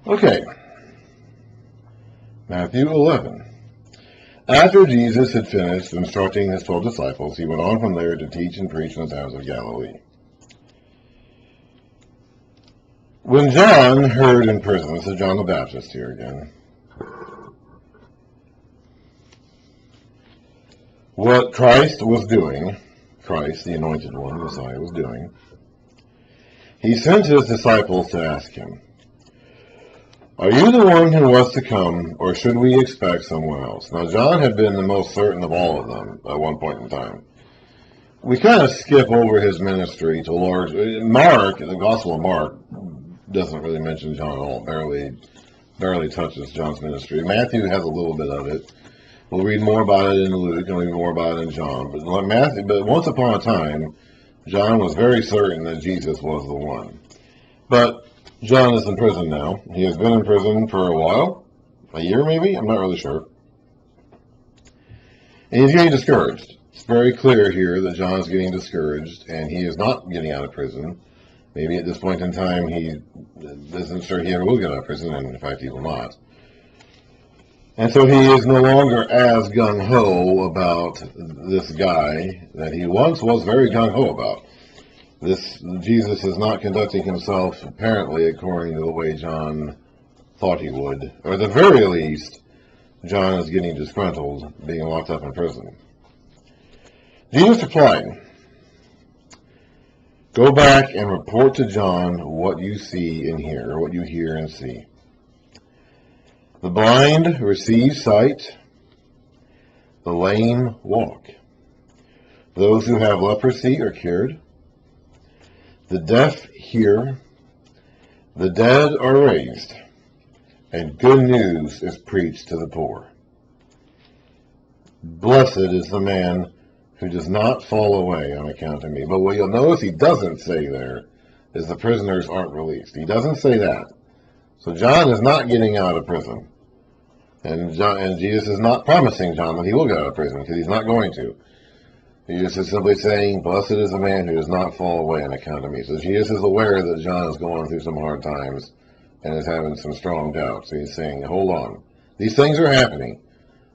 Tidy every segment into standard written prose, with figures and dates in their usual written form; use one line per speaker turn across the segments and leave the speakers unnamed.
Okay, Matthew 11. After Jesus had finished instructing his 12 disciples, he went on from there to teach and preach in the towns of Galilee. When John heard in prison, this is John the Baptist here again, what Christ was doing, Christ, the Anointed One, Messiah, was doing, he sent his disciples to ask him, "Are you the one who was to come, or should we expect someone else?" Now, John had been the most certain of all of them at one point in time. We kind of skip over his ministry to large. Mark, the Gospel of Mark, doesn't really mention John at all. Barely touches John's ministry. Matthew has a little bit of it. We'll read more about it in Luke, and we'll read more about it in John. But once upon a time, John was very certain that Jesus was the one. But John is in prison now. He has been in prison for a while, a year maybe, I'm not really sure. And he's getting discouraged. It's very clear here that John is getting discouraged, and he is not getting out of prison. Maybe at this point in time he isn't sure he ever will get out of prison, and in fact he will not. And so he is no longer as gung-ho about this guy that he once was very gung-ho about. This Jesus is not conducting himself, apparently, according to the way John thought he would. Or at the very least, John is getting disgruntled, being locked up in prison. Jesus replied, "Go back and report to John what you see and hear, or what you hear and see. The blind receive sight, the lame walk. Those who have leprosy are cured. The deaf hear, the dead are raised, and good news is preached to the poor. Blessed is the man who does not fall away on account of me." But what you'll notice he doesn't say there is the prisoners aren't released. He doesn't say that. So John is not getting out of prison. And Jesus is not promising John that he will get out of prison, because he's not going to. Jesus is simply saying, "Blessed is the man who does not fall away on account of me." So Jesus is aware that John is going through some hard times and is having some strong doubts. So he's saying, hold on. These things are happening.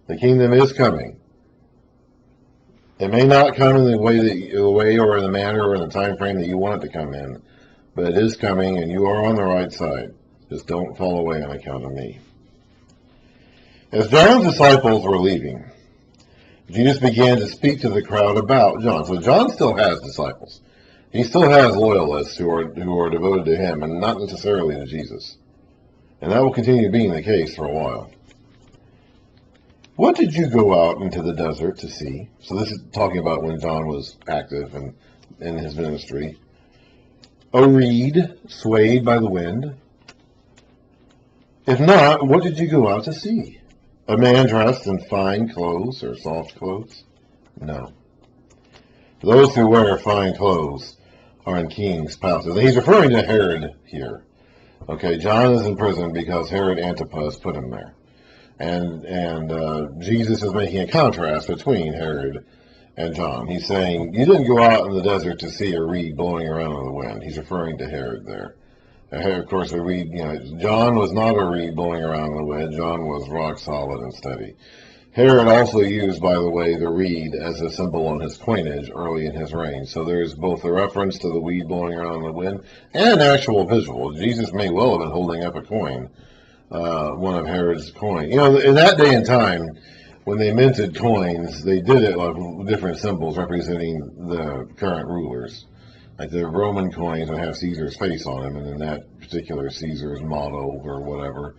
The kingdom is coming. It may not come in the way or in the manner or in the time frame that you want it to come in, but it is coming, and you are on the right side. Just don't fall away on account of me. As John's disciples were leaving, Jesus began to speak to the crowd about John. So John still has disciples. He still has loyalists who are devoted to him and not necessarily to Jesus. And that will continue being the case for a while. "What did you go out into the desert to see?" So this is talking about when John was active and in his ministry. "A reed swayed by the wind? If not, what did you go out to see? A man dressed in fine clothes or soft clothes? No. Those who wear fine clothes are in kings' palaces." And he's referring to Herod here. Okay, John is in prison because Herod Antipas put him there. And Jesus is making a contrast between Herod and John. He's saying, you didn't go out in the desert to see a reed blowing around in the wind. He's referring to Herod there. Of course, a reed, John was not a reed blowing around in the wind. John was rock solid and steady. Herod also used, by the way, the reed as a symbol on his coinage early in his reign. So there's both a reference to the reed blowing around in the wind and an actual visual. Jesus may well have been holding up a coin, one of Herod's coins. In that day and time, when they minted coins, they did it with different symbols representing the current rulers. Like the Roman coins would have Caesar's face on them, and then that particular Caesar's motto or whatever.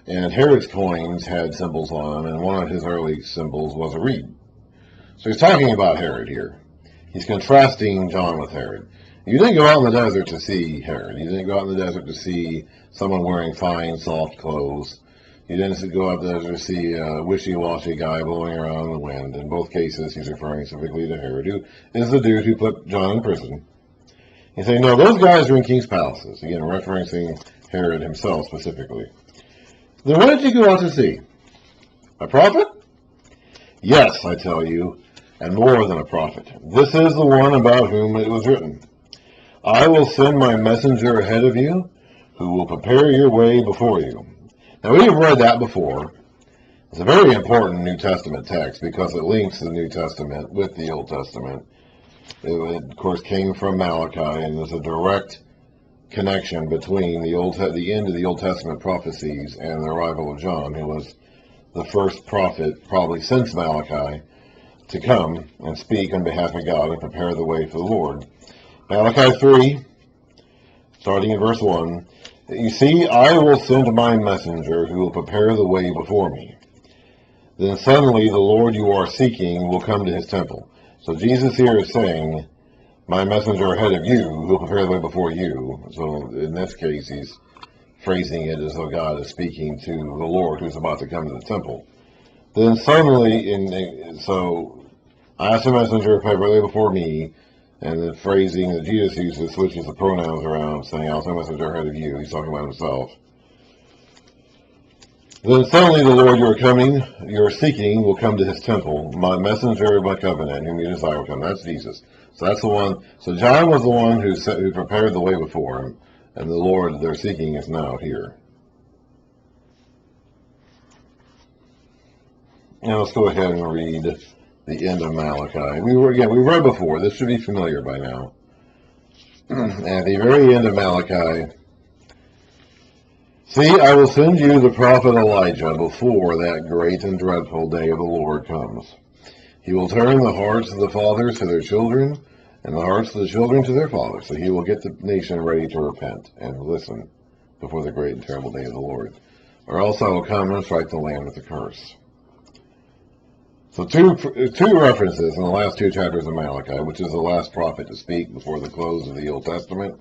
And Herod's coins had symbols on them, and one of his early symbols was a reed. So he's talking about Herod here. He's contrasting John with Herod. You didn't go out in the desert to see Herod. You didn't go out in the desert to see someone wearing fine, soft clothes. You didn't go out there to see a wishy-washy guy blowing around in the wind. In both cases, he's referring specifically to Herod, who is the dude who put John in prison. He's saying, no, those guys are in king's palaces. Again, referencing Herod himself specifically. Then what did you go out to see? A prophet? Yes, I tell you, and more than a prophet. This is the one about whom it was written, I will send my messenger ahead of you, who will prepare your way before you. Now, we have read that before. It's a very important New Testament text because it links the New Testament with the Old Testament. It of course, came from Malachi, and there's a direct connection between the end of the Old Testament prophecies and the arrival of John, who was the first prophet, probably since Malachi, to come and speak on behalf of God and prepare the way for the Lord. Malachi 3, starting in verse 1, you see, I will send my messenger who will prepare the way before me. Then suddenly the Lord you are seeking will come to his temple. So Jesus here is saying, my messenger ahead of you who will prepare the way before you. So in this case, he's phrasing it as though God is speaking to the Lord who's about to come to the temple. Then suddenly, so I asked the messenger to prepare the way before me, and the phrasing that Jesus uses switches the pronouns around, saying, I'll send a messenger ahead of you. He's talking about himself. Then suddenly the Lord you are seeking, will come to his temple. My messenger of my covenant, whom you desire, will come. That's Jesus. So that's the one. So John was the one who prepared the way before him, and the Lord they're seeking is now here. Now let's go ahead and read the end of Malachi. We read before. This should be familiar by now. At the very end of Malachi, see, I will send you the prophet Elijah before that great and dreadful day of the Lord comes. He will turn the hearts of the fathers to their children, and the hearts of the children to their fathers. So he will get the nation ready to repent and listen before the great and terrible day of the Lord. Or else I will come and strike the land with a curse. So two references in the last two chapters of Malachi, which is the last prophet to speak before the close of the Old Testament,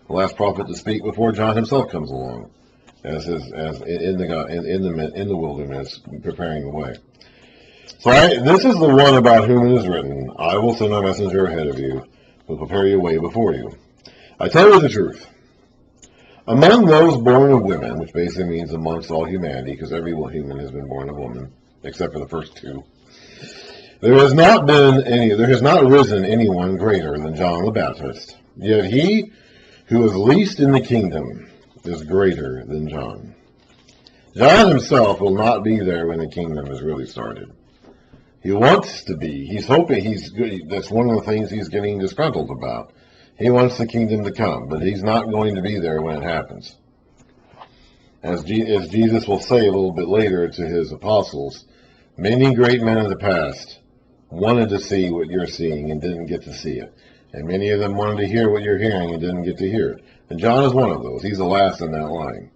the last prophet to speak before John himself comes along, as in the wilderness, preparing the way. So this is the one about whom it is written, I will send my messenger ahead of you, who will prepare your way before you. I tell you the truth. Among those born of women, which basically means amongst all humanity, because every human has been born of woman, except for the first two, there has not risen anyone greater than John the Baptist. Yet he who is least in the kingdom is greater than John. John himself will not be there when the kingdom is really started. He wants to be. He's hoping that's one of the things he's getting disgruntled about. He wants the kingdom to come, but he's not going to be there when it happens. As Jesus will say a little bit later to his apostles, many great men of the past wanted to see what you're seeing and didn't get to see it. And many of them wanted to hear what you're hearing and didn't get to hear it. And John is one of those. He's the last in that line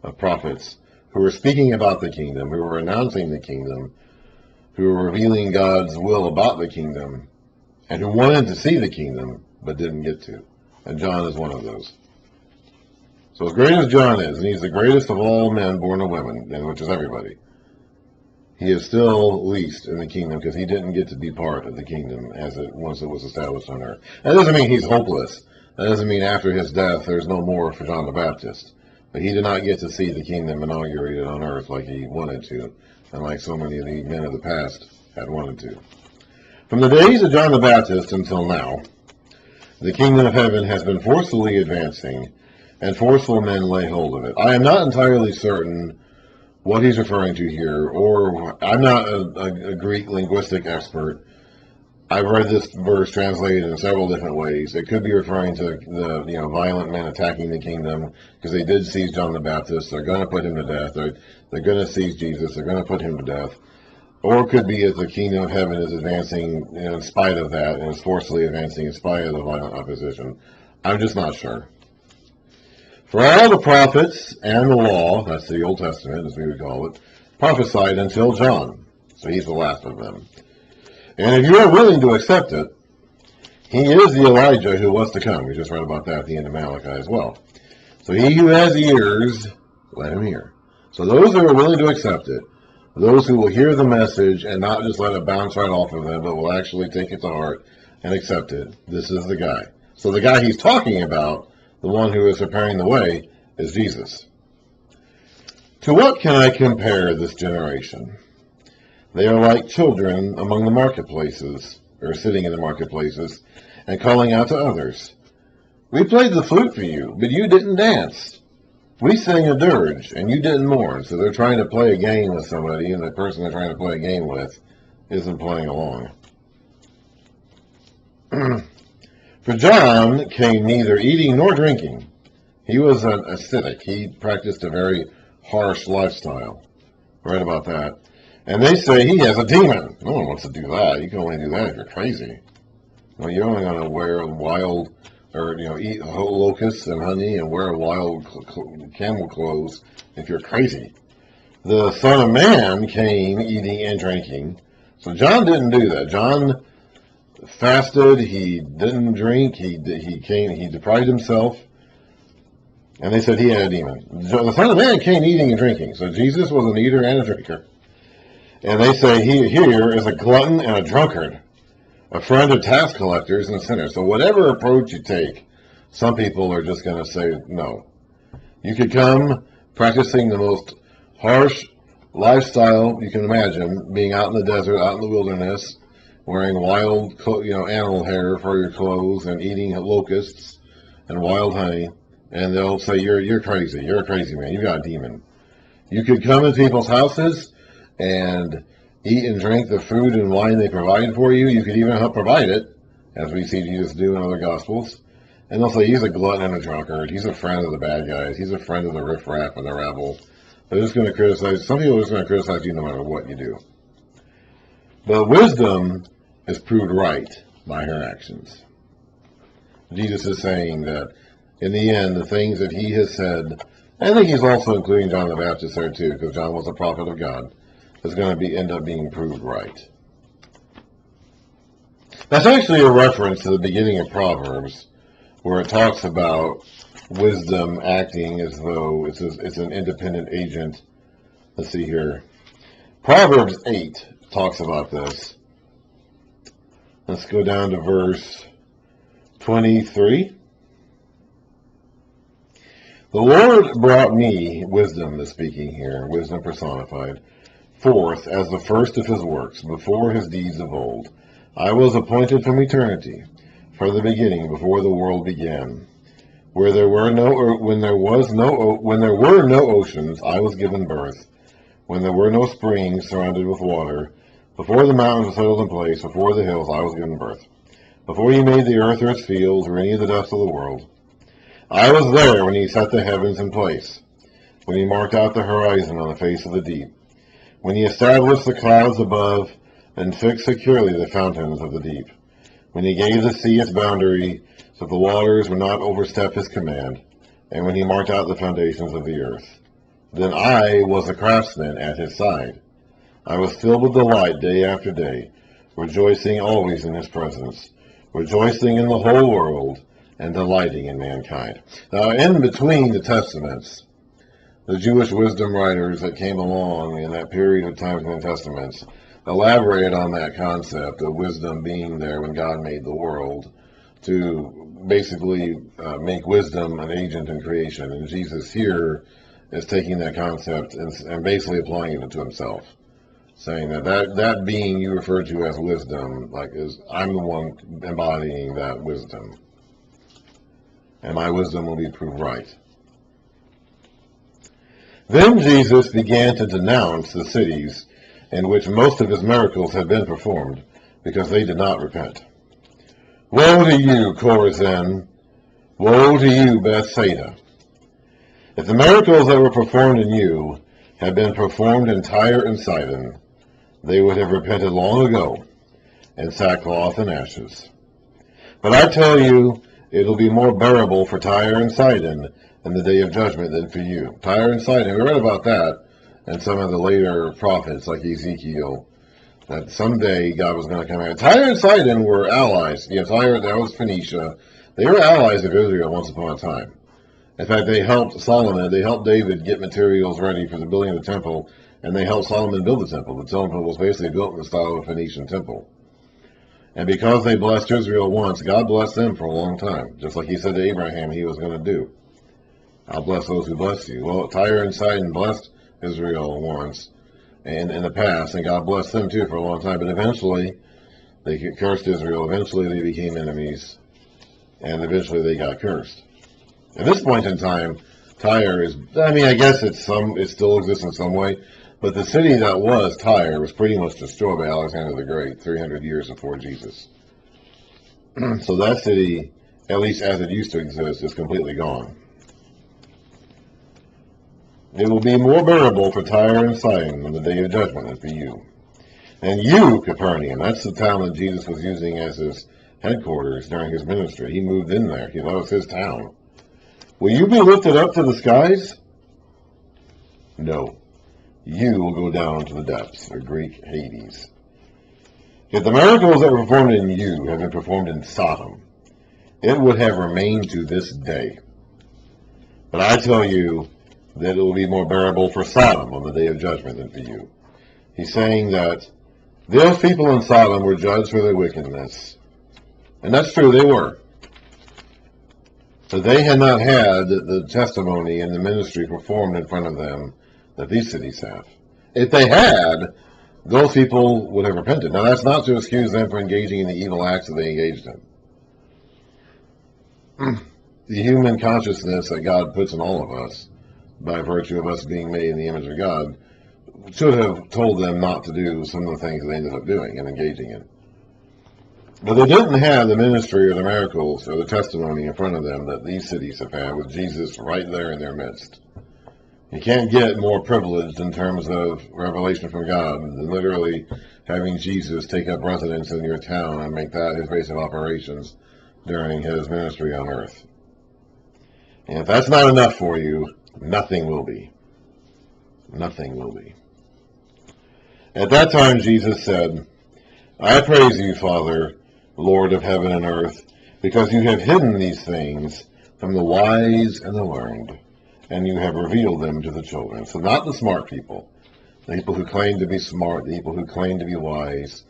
of prophets who are speaking about the kingdom, who are announcing the kingdom, who are revealing God's will about the kingdom, and who wanted to see the kingdom but didn't get to. And John is one of those. So as great as John is, and he's the greatest of all men born of women, which is everybody, he is still least in the kingdom because he didn't get to be part of the kingdom once it was established on earth. That doesn't mean he's hopeless. That doesn't mean after his death there's no more for John the Baptist. But he did not get to see the kingdom inaugurated on earth like he wanted to, and like so many of the men of the past had wanted to. From the days of John the Baptist until now, the kingdom of heaven has been forcefully advancing, and forceful men lay hold of it. I am not entirely certain what he's referring to here, or I'm not a Greek linguistic expert. I've read this verse translated in several different ways. It could be referring to the violent men attacking the kingdom because they did seize John the Baptist. They're going to put him to death. They're going to seize Jesus. They're going to put him to death. Or it could be that the kingdom of heaven is advancing in spite of that, and is forcefully advancing in spite of the violent opposition. I'm just not sure. For all the prophets and the law, that's the Old Testament as we would call it, prophesied until John. So he's the last of them. And if you are willing to accept it, he is the Elijah who was to come. We just read about that at the end of Malachi as well. So he who has ears, let him hear. So those who are willing to accept it, those who will hear the message and not just let it bounce right off of them, but will actually take it to heart and accept it, this is the guy. So the guy he's talking about, the one who is preparing the way, is Jesus. To what can I compare this generation? They are like children among the marketplaces, or sitting in the marketplaces, and calling out to others, we played the flute for you, but you didn't dance. We sang a dirge, and you didn't mourn. So they're trying to play a game with somebody, and the person they're trying to play a game with isn't playing along. For John came neither eating nor drinking. He was an ascetic. He practiced a very harsh lifestyle. Right about that. And they say he has a demon. No one wants to do that. You can only do that if you're crazy. Well, you're only going to wear wild, or eat whole locusts and honey and wear wild camel clothes if you're crazy. The Son of Man came eating and drinking. So John didn't do that. John fasted. He didn't drink. He deprived himself. And they said he had a demon. The Son of Man came eating and drinking. So Jesus was an eater and a drinker. And they say he here is a glutton and a drunkard, a friend of tax collectors and sinners. So whatever approach you take, some people are just going to say no. You could come practicing the most harsh lifestyle you can imagine, being out in the desert, out in the wilderness, wearing wild animal hair for your clothes and eating locusts and wild honey. And they'll say, you're crazy. You're a crazy man. You got a demon. You could come into people's houses and eat and drink the food and wine they provide for you. You could even help provide it, as we see Jesus do in other Gospels. And they'll say he's a glutton and a drunkard. He's a friend of the bad guys. He's a friend of the riffraff and the rabble. They're just going to criticize. Some people are just going to criticize you no matter what you do. But wisdom is proved right by her actions. Jesus is saying that in the end, the things that he has said, I think he's also including John the Baptist there too, because John was a prophet of God, is going to end up being proved right. That's actually a reference to the beginning of Proverbs, where it talks about wisdom acting as though it's an independent agent. Let's see here. Proverbs 8 talks about this. Let's go down to verse 23. The Lord brought me, wisdom is speaking here, wisdom personified, forth as the first of his works, before his deeds of old. I was appointed from eternity, from the beginning, before the world began. When there were no oceans, I was given birth. When there were no springs surrounded with water, before the mountains were settled in place, before the hills, I was given birth. Before he made the earth or its fields, or any of the dust of the world, I was there when he set the heavens in place, when he marked out the horizon on the face of the deep, when he established the clouds above and fixed securely the fountains of the deep, when he gave the sea its boundary so the waters would not overstep his command, and when he marked out the foundations of the earth. Then I was a craftsman at his side. I was filled with delight day after day, rejoicing always in his presence, rejoicing in the whole world, and delighting in mankind. Now, in between the Testaments, the Jewish wisdom writers that came along in that period of time in the Testaments elaborated on that concept of wisdom being there when God made the world to basically make wisdom an agent in creation. And Jesus here is taking that concept and basically applying it to himself, saying that being you refer to as wisdom, I'm the one embodying that wisdom. And my wisdom will be proved right. Then Jesus began to denounce the cities in which most of his miracles had been performed, because they did not repent. Woe to you, Chorazin! Woe to you, Bethsaida! If the miracles that were performed in you had been performed in Tyre and Sidon, they would have repented long ago in sackcloth and ashes. But I tell you, it will be more bearable for Tyre and Sidon in the day of judgment than for you. Tyre and Sidon, we read about that in some of the later prophets like Ezekiel, that someday God was going to come out. Tyre and Sidon were allies. Tyre, that was Phoenicia. They were allies of Israel once upon a time. In fact, they helped Solomon, they helped David get materials ready for the building of the temple, and they helped Solomon build the temple. The temple was basically built in the style of a Phoenician temple. And because they blessed Israel once, God blessed them for a long time, just like he said to Abraham he was going to do. I'll bless those who bless you. Well, Tyre and Sidon blessed Israel once and in the past, and God blessed them too for a long time. But eventually, they cursed Israel. Eventually, they became enemies, and eventually they got cursed. At this point in time, Tyre is, I mean, I guess it still exists in some way, but the city that was Tyre was pretty much destroyed by Alexander the Great 300 years before Jesus. So that city, at least as it used to exist, is completely gone. It will be more bearable for Tyre and Sidon on the day of judgment than for you. And you, Capernaum, that's the town that Jesus was using as his headquarters during his ministry. He moved in there. That was his town. Will you be lifted up to the skies? No. You will go down to the depths, or Greek Hades. If the miracles that were performed in you had been performed in Sodom, it would have remained to this day. But I tell you that it will be more bearable for Sodom on the day of judgment than for you. He's saying that those people in Sodom were judged for their wickedness. And that's true, they were. But they had not had the testimony and the ministry performed in front of them that these cities have. If they had, those people would have repented. Now, that's not to excuse them for engaging in the evil acts that they engaged in. The human consciousness that God puts in all of us, by virtue of us being made in the image of God, should have told them not to do some of the things they ended up doing and engaging in. But they didn't have the ministry or the miracles or the testimony in front of them that these cities have had, with Jesus right there in their midst. You can't get more privileged in terms of revelation from God than literally having Jesus take up residence in your town and make that his base of operations during his ministry on earth. And if that's not enough for you, nothing will be. Nothing will be. At that time, Jesus said, I praise you, Father, Lord of heaven and earth, because you have hidden these things from the wise and the learned, and you have revealed them to the children. So not the smart people, the people who claim to be smart, the people who claim to be wise,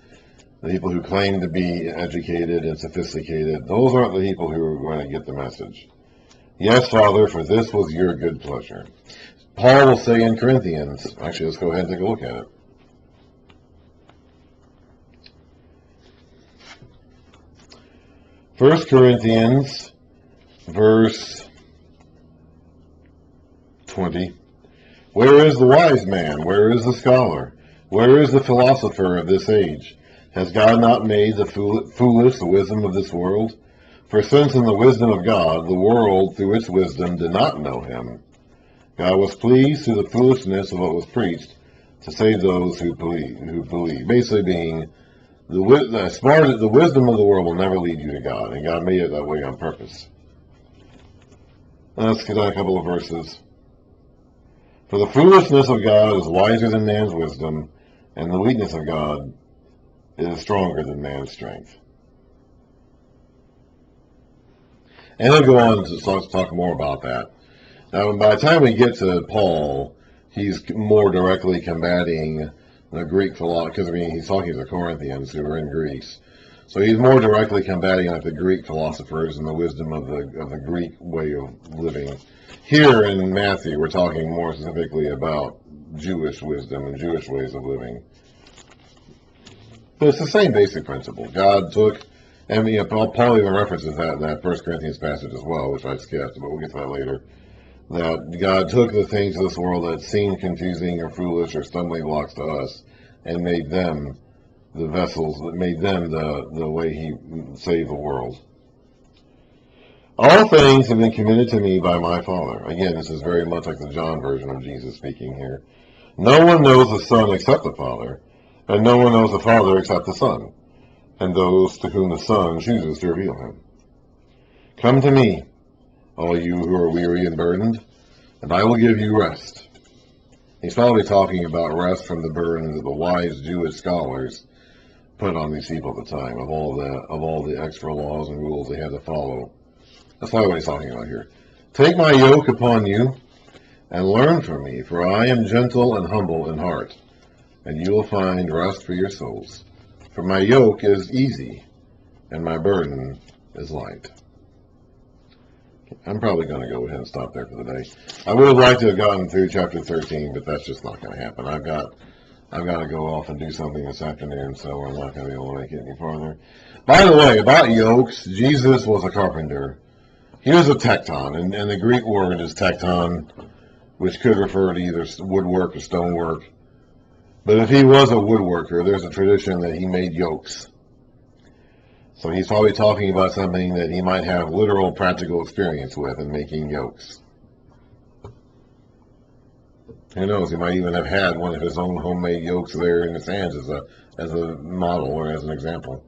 the people who claim to be educated and sophisticated. Those aren't the people who are going to get the message. Yes, Father, for this was your good pleasure. Paul will say in Corinthians, actually, let's go ahead and take a look at it. 1 Corinthians, verse 20. Where is the wise man? Where is the scholar? Where is the philosopher of this age? Has God not made the foolish the wisdom of this world? For since in the wisdom of God, the world through its wisdom did not know him, God was pleased through the foolishness of what was preached to save those who believe. Basically being, the wisdom of the world will never lead you to God, and God made it that way on purpose. Now let's get on a couple of verses. For the foolishness of God is wiser than man's wisdom, and the weakness of God is stronger than man's strength. And he'll go on to talk more about that. Now, by the time we get to Paul, he's more directly combating the Greek philosophy, because he's talking to the Corinthians who are in Greece. So he's more directly combating like the Greek philosophers and the wisdom of the Greek way of living. Here in Matthew, we're talking more specifically about Jewish wisdom and Jewish ways of living. But it's the same basic principle. God took, and Paul even references that in that 1 Corinthians passage as well, which I skipped, but we'll get to that later. That God took the things of this world that seemed confusing or foolish or stumbling blocks to us and made them the vessels, that made them the way he saved the world. All things have been committed to me by my Father. Again, this is very much like the John version of Jesus speaking here. No one knows the Son except the Father, and no one knows the Father except the Son, and those to whom the Son chooses to reveal him. Come to me, all you who are weary and burdened, and I will give you rest. He's probably talking about rest from the burden that the wise Jewish scholars put on these people at the time, of all the extra laws and rules they had to follow. That's probably what he's talking about here. Take my yoke upon you and learn from me, for I am gentle and humble in heart, and you will find rest for your souls. For my yoke is easy, and my burden is light. I'm probably going to go ahead and stop there for the day. I would have liked to have gotten through chapter 13, but that's just not going to happen. I've got to go off and do something this afternoon, so I'm not going to be able to make it any farther. By the way, about yokes, Jesus was a carpenter. Here's a tecton, and the Greek word is tecton, which could refer to either woodwork or stonework. But if he was a woodworker, there's a tradition that he made yokes. So he's probably talking about something that he might have literal practical experience with in making yokes. Who knows, he might even have had one of his own homemade yokes there in his hands as a model or as an example.